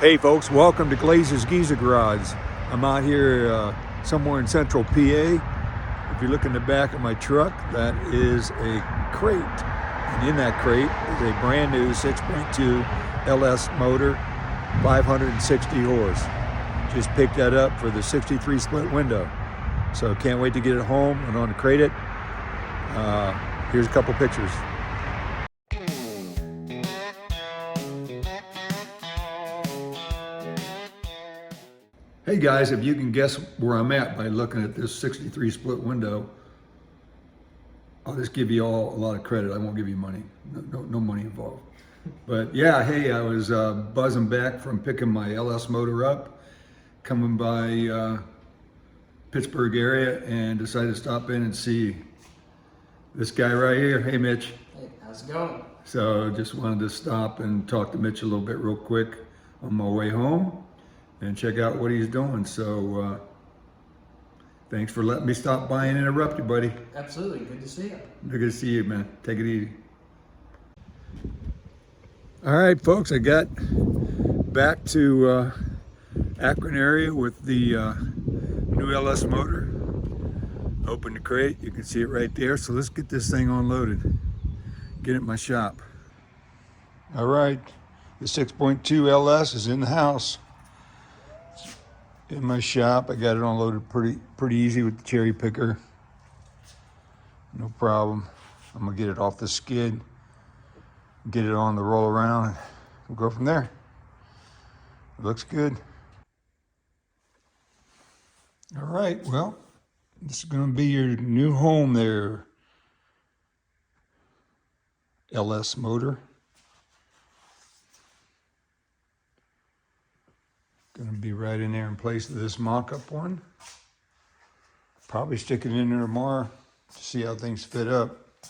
Hey folks, welcome to Glaze's Giza Garage. I'm out here somewhere in central PA. If you look in the back of my truck, that is a crate. And in that crate is a brand new 6.2 LS motor, 560 horse. Just picked that up for the 63 split window. So can't wait to get it home and on to crate it. Here's a couple pictures. Hey guys, if you can guess where I'm at by looking at this 63 split window, I'll just give you all a lot of credit. I won't give you money. No money involved. But yeah, hey, I was buzzing back from picking my LS motor up, coming by Pittsburgh area, and decided to stop in and see this guy right here. Hey Mitch. Hey, how's it going? So just wanted to stop and talk to Mitch a little bit real quick on my way home and check out what he's doing. So thanks for letting me stop by and interrupt you, buddy. Absolutely, good to see you. Good to see you, man. Take it easy. All right, folks, I got back to Akron area with the new LS motor. Open the crate, you can see it right there. So let's get this thing unloaded, get it in my shop. All right, the 6.2 LS is in the house. In my shop, I got it unloaded pretty easy with the cherry picker. No problem. I'm gonna get it off the skid, get it on the roll around, and we'll go from there. It looks good. All right, well, this is gonna be your new home there, LS motor. Gonna be right in there in place of this mock-up one. Probably stick it in there tomorrow to see how things fit up.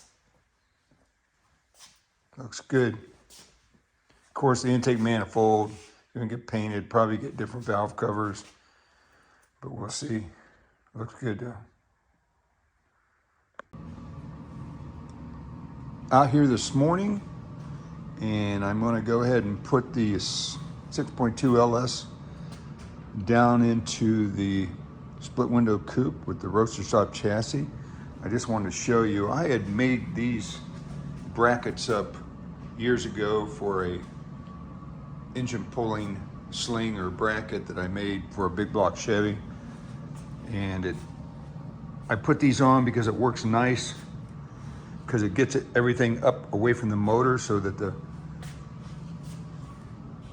Looks good. Of course, the intake manifold, gonna get painted, probably get different valve covers, but we'll see. Looks good though. Out here this morning, and I'm gonna go ahead and put the 6.2 LS down into the split window coupe with the roadster stop chassis. I just wanted to show you, I had made these brackets up years ago for a engine pulling sling or bracket that I made for a big block Chevy. And I put these on because it works nice, because it gets everything up away from the motor so that the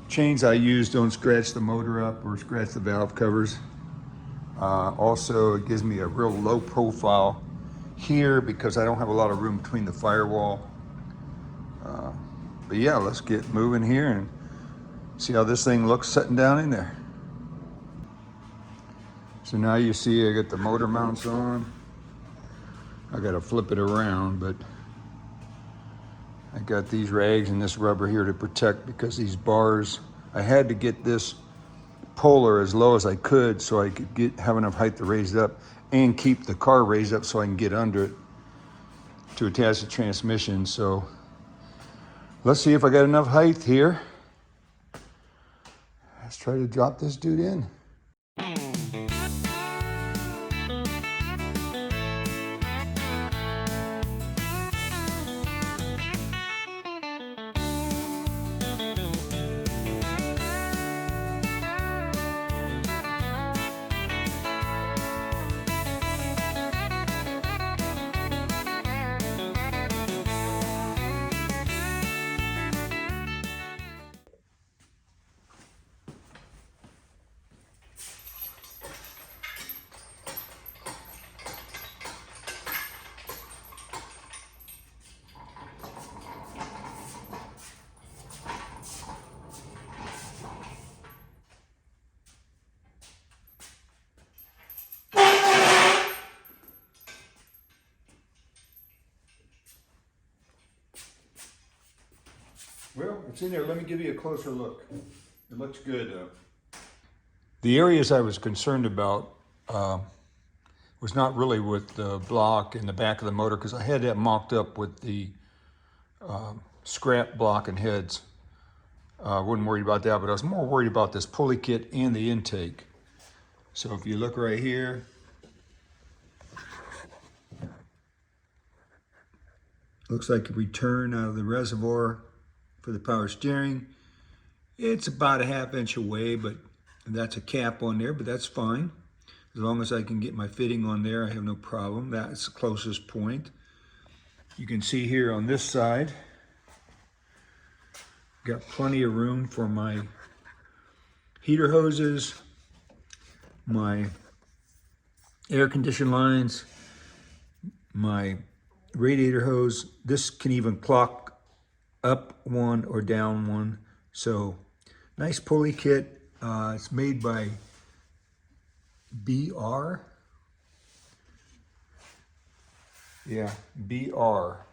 chains I use don't scratch the motor up or scratch the valve covers. Also, it gives me a real low profile here because I don't have a lot of room between the firewall. But yeah, let's get moving here and see how this thing looks sitting down in there. So now you see I got the motor mounts on. I gotta flip it around, but I got these rags and this rubber here to protect because these bars, I had to get this puller as low as I could so I could have enough height to raise it up and keep the car raised up so I can get under it to attach the transmission. So let's see if I got enough height here. Let's try to drop this dude in. Well, it's in there. Let me give you a closer look. It looks good. The areas I was concerned about was not really with the block in the back of the motor, because I had that mocked up with the scrap block and heads. I wasn't worried about that, but I was more worried about this pulley kit and the intake. So if you look right here, looks like a return out of the reservoir for the power steering. It's about a 1/2 inch away, but that's a cap on there, but that's fine. As long as I can get my fitting on there, I have no problem. That's the closest point. You can see here on this side, got plenty of room for my heater hoses, my air condition lines, my radiator hose. This can even clock up one or down one. So nice pulley kit. It's made by BR. Yeah, BR.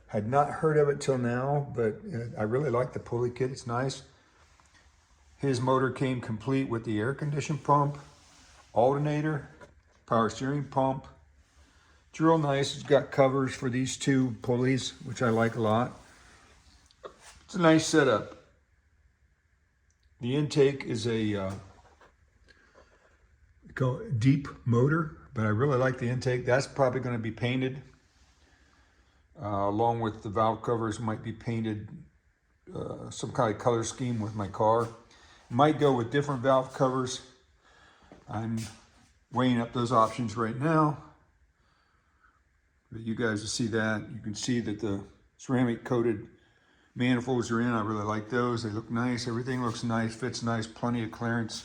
Had not heard of it till now, but I really like the pulley kit. It's nice. His motor came complete with the air condition pump, alternator, power steering pump. It's real nice. It's got covers for these two pulleys, which I like a lot. It's a nice setup. The intake is a deep motor, but I really like the intake. That's probably going to be painted. Along with the valve covers, might be painted some kind of color scheme with my car. Might go with different valve covers. I'm weighing up those options right now. But you guys will see that. You can see that the ceramic coated manifolds are in. I really like those. They look nice. Everything looks nice, fits nice, plenty of clearance.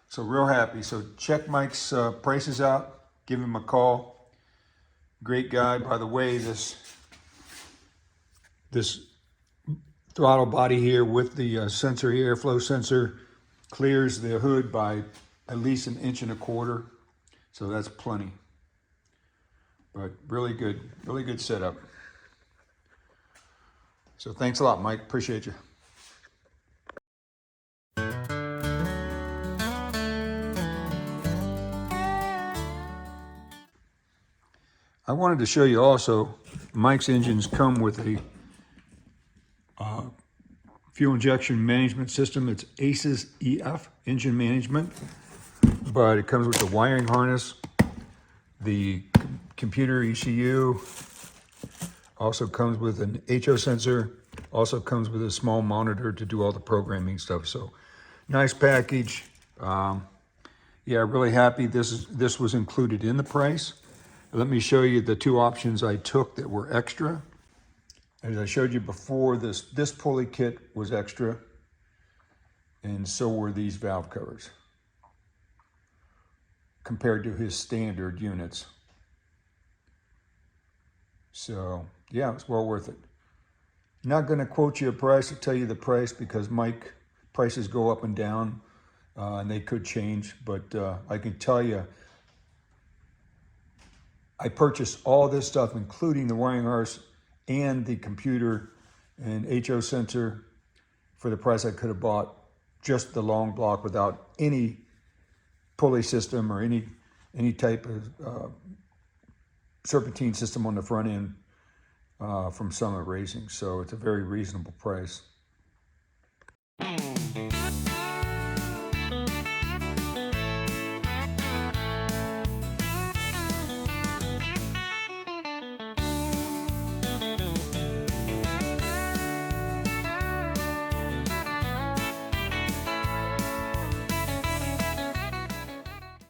So real happy. So check Mike's prices out. Give him a call. Great guy. By the way, this throttle body here with the sensor here, airflow sensor, clears the hood by at least 1.25 inches. So that's plenty. But really good setup. So thanks a lot, Mike. Appreciate you. I wanted to show you also, Mike's engines come with a fuel injection management system. It's ACES EF engine management, but it comes with the wiring harness, the computer ECU, also comes with an HO sensor, also comes with a small monitor to do all the programming stuff. So nice package. Yeah, really happy this was included in the price. Let me show you the two options I took that were extra. As I showed you before, this pulley kit was extra, and so were these valve covers compared to his standard units. So yeah, it's well worth it. Not going to quote you a price or tell you the price because Mike, prices go up and down, and they could change, but I can tell you, I purchased all this stuff, including the wiring harness and the computer and HO sensor, for the price I could have bought just the long block without any pulley system or any type of serpentine system on the front end from Summit Racing. So it's a very reasonable price.